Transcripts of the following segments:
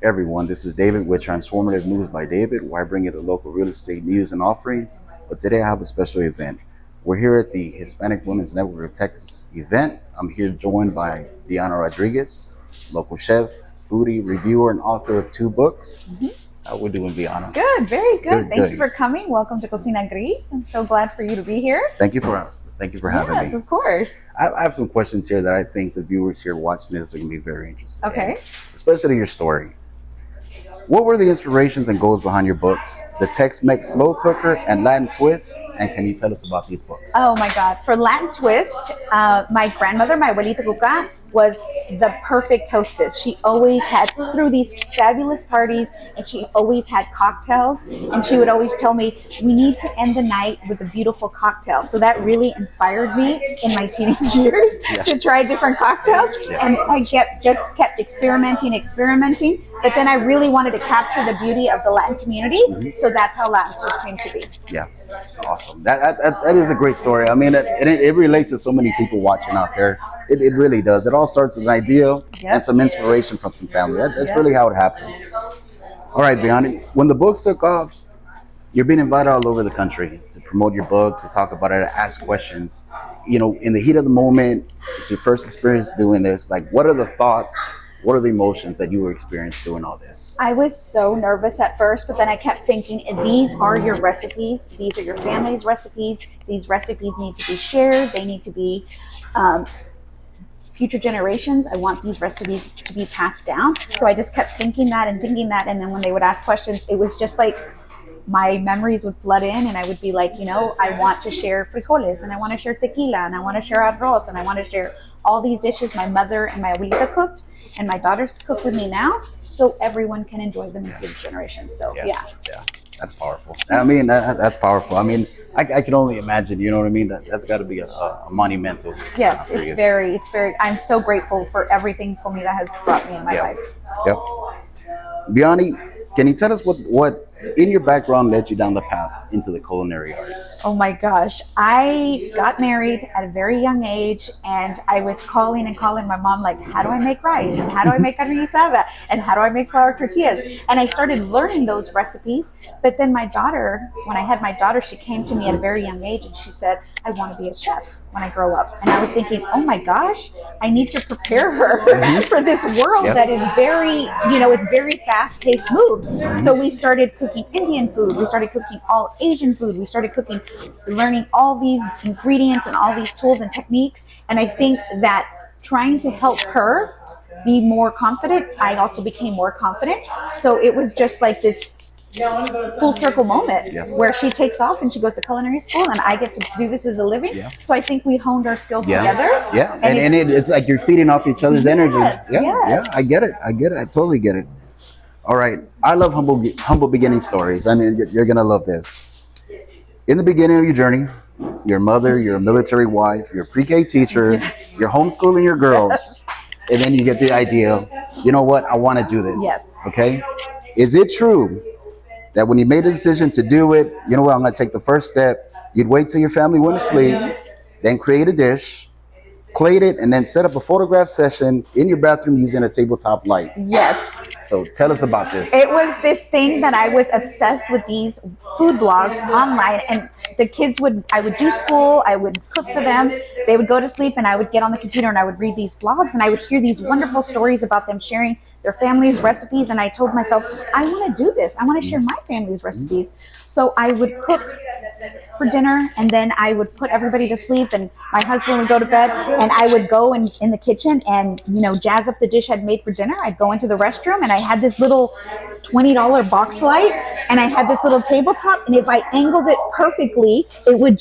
everyone. This is David with Transformative News by David, where I bring you the local real estate news and offerings. But today I have a special event. We're here at the Hispanic Women's Network of Texas event. I'm here joined by Vianney Rodriguez, local chef, foodie, reviewer, and author of 2 books. How we doing, Vianney? Good, very good. Thank Good. you for coming. Welcome to Cocina Gris. I'm so glad for you to be here. Thank you for having me. Yes, of course. I have some questions here that I think the viewers here watching this are going to be very interested Okay. in, especially your story. What were the inspirations and goals behind your books, The Tex-Mex Slow Cooker and Latin Twist? And can you tell us about these books? Oh my God. For Latin Twist, my grandmother, my abuelita Cuca, was the perfect hostess. She always threw these fabulous parties, and she always had cocktails. And she would always tell me, we need to end the night with a beautiful cocktail. So that really inspired me in my teenage years to try different cocktails. And I just kept experimenting. But then I really wanted to capture the beauty of the Latin community. So that's how Latin Twist came to be. Yeah, awesome. That is a great story. I mean, it relates to so many people watching out there. It really does. It all starts with an idea and some inspiration from some family. That's really how it happens. All right, Vianney, when the books took off, you're being invited all over the country to promote your book, to talk about it, to ask questions. You know, in the heat of the moment, it's your first experience doing this. Like, what are the thoughts? What are the emotions that you were experiencing doing all this? I was so nervous at first, but then I kept thinking, if these are your recipes, these are your family's recipes, these recipes need to be shared, they need to be future generations. I want these recipes to be passed down. So I just kept thinking that. And then when they would ask questions, it was just like my memories would flood in, and I would be like, you know, I want to share frijoles, and I want to share tequila, and I want to share arroz, and I want to share all these dishes my mother and my abuelita cooked, and my daughters cook with me now, so everyone can enjoy them in future generations. So yeah. That's powerful. I mean, that's powerful. I mean, I can only imagine, you know what I mean? That's got to be a monumental. Yes, it's very, I'm so grateful for everything Comida has brought me in my life. Yep. Vianney, can you tell us what in your background led you down the path into the culinary arts? Oh my gosh. I got married at a very young age, and I was calling my mom, like, how do I make rice? And how do I make carne asada? And how do I make flour tortillas? And I started learning those recipes. But then my daughter, when I had my daughter, she came to me at a very young age and she said, I want to be a chef when I grow up. And I was thinking, oh my gosh, I need to prepare her for this world that is very, it's very fast-paced moved. So we started cooking Indian food. We started cooking all Asian food. We started learning all these ingredients and all these tools and techniques. And I think that trying to help her be more confident, I also became more confident. So it was just like this full circle moment where she takes off and she goes to culinary school, and I get to do this as a living. So I think we honed our skills together. Yeah, and it's like you're feeding off each other's energy. Yes. I get it. I totally get it. All right, I love humble beginning stories. I mean, you're gonna love this. In the beginning of your journey, your mother, you're a military wife, you're a pre-K teacher, you're homeschooling your girls, and then you get the idea, you know what, I want to do this. Okay, is it true that when you made a decision to do it, you know what, I'm going to take the first step, you'd wait till your family went to sleep, then create a dish, plate it, and then set up a photograph session in your bathroom using a tabletop light? Yes. So tell us about this. It was this thing that I was obsessed with, these food blogs online, and the kids I would do school, I would cook for them, they would go to sleep, and I would get on the computer and I would read these blogs, and I would hear these wonderful stories about them sharing their family's recipes. And I told myself, I want to do this. I want to share my family's recipes. So I would cook for dinner, and then I would put everybody to sleep, and my husband would go to bed, and I would go in the kitchen and jazz up the dish I'd made for dinner. I'd go into the restroom, and I had this little $20 box light, and I had this little tabletop, and if I angled it perfectly, it would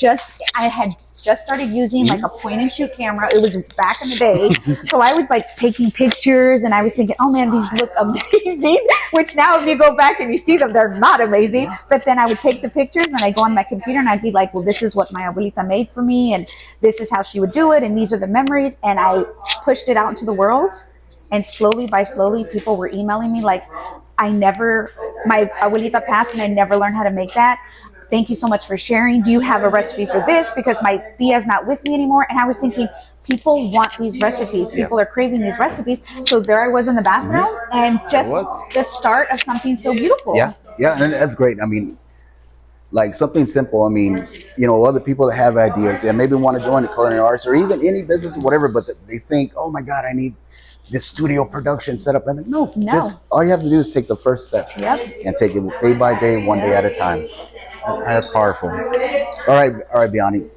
I had just started using like a point and shoot camera. It was back in the day. So I was like taking pictures, and I was thinking, oh man, these look amazing. Which now if you go back and you see them, they're not amazing. But then I would take the pictures and I'd go on my computer and I'd be like, well, this is what my abuelita made for me, and this is how she would do it, and these are the memories. And I pushed it out into the world, and slowly by slowly people were emailing me like, my abuelita passed and I never learned how to make that. thank you so much for sharing. Do you have a recipe for this? Because my tia's not with me anymore. And I was thinking, people want these recipes. People are craving these recipes. So there I was in the bathroom, and just the start of something so beautiful. Yeah, yeah, and that's great. I mean, like something simple. I mean, you know, other people that have ideas and maybe want to join the culinary arts or even any business or whatever, but they think, oh my God, I need this studio production setup. And no, just all you have to do is take the first step and take it day by day, one day at a time. That's powerful. All right, Vianney.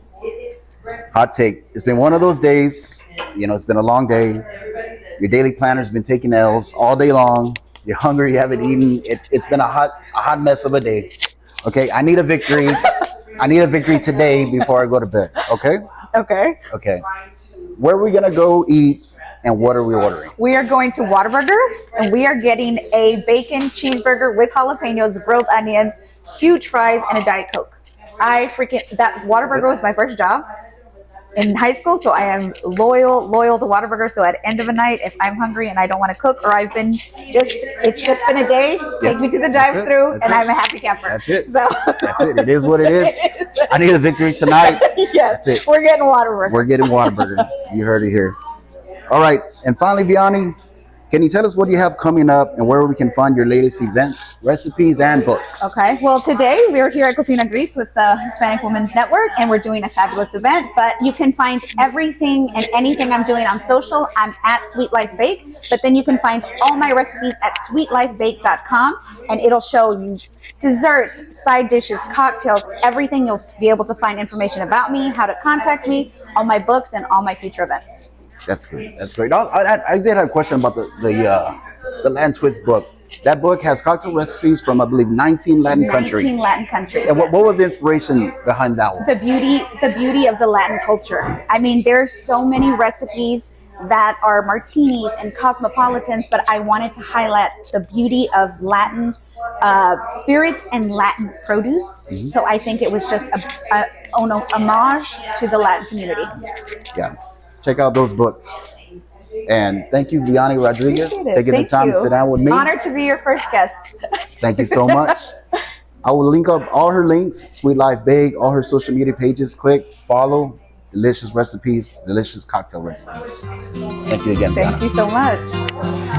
Hot take. It's been one of those days. You know, it's been a long day. Your daily planner's been taking L's all day long. You're hungry. You haven't eaten. It's been a hot mess of a day. Okay, I need a victory. I need a victory today before I go to bed. Okay. Okay. Okay. Where are we gonna go eat, and what are we ordering? We are going to Whataburger, and we are getting a bacon cheeseburger with jalapenos, grilled onions, huge fries, and a Diet Coke. That Whataburger was my first job in high school, so I am loyal to Whataburger. So at the end of the night, if I'm hungry and I don't want to cook, or it's just been a day, take me to the drive-thru, and I'm a happy camper. That's it. So that's it. It is what it is. I need a victory tonight. Yes, that's it. We're getting Whataburger. We're getting Whataburger. You heard it here. All right, and finally, Vianney, can you tell us what you have coming up and where we can find your latest events, recipes, and books? Okay. Well, today we're here at Cocina Gris with the Hispanic Women's Network, and we're doing a fabulous event. But you can find everything and anything I'm doing on social. I'm at Sweet Life Bake, but then you can find all my recipes at sweetlifebake.com, and it'll show you desserts, side dishes, cocktails, everything. You'll be able to find information about me, how to contact me, all my books, and all my future events. That's great. That's great. I did have a question about the Latin Twist book. That book has cocktail recipes from, I believe, 19 Latin countries. 19 Latin countries. And what was the inspiration behind that one? The beauty of the Latin culture. I mean, there's so many recipes that are martinis and cosmopolitans, but I wanted to highlight the beauty of Latin spirits and Latin produce. So I think it was just an homage to the Latin community. Yeah. Check out those books. And thank you, Vianney Rodriguez, taking the time to sit down with me. Honored to be your first guest. Thank you so much. I will link up all her links, Sweet Life Bake, all her social media pages. Click, follow, delicious recipes, delicious cocktail recipes. Thank you again, Vianney. Thank you so much.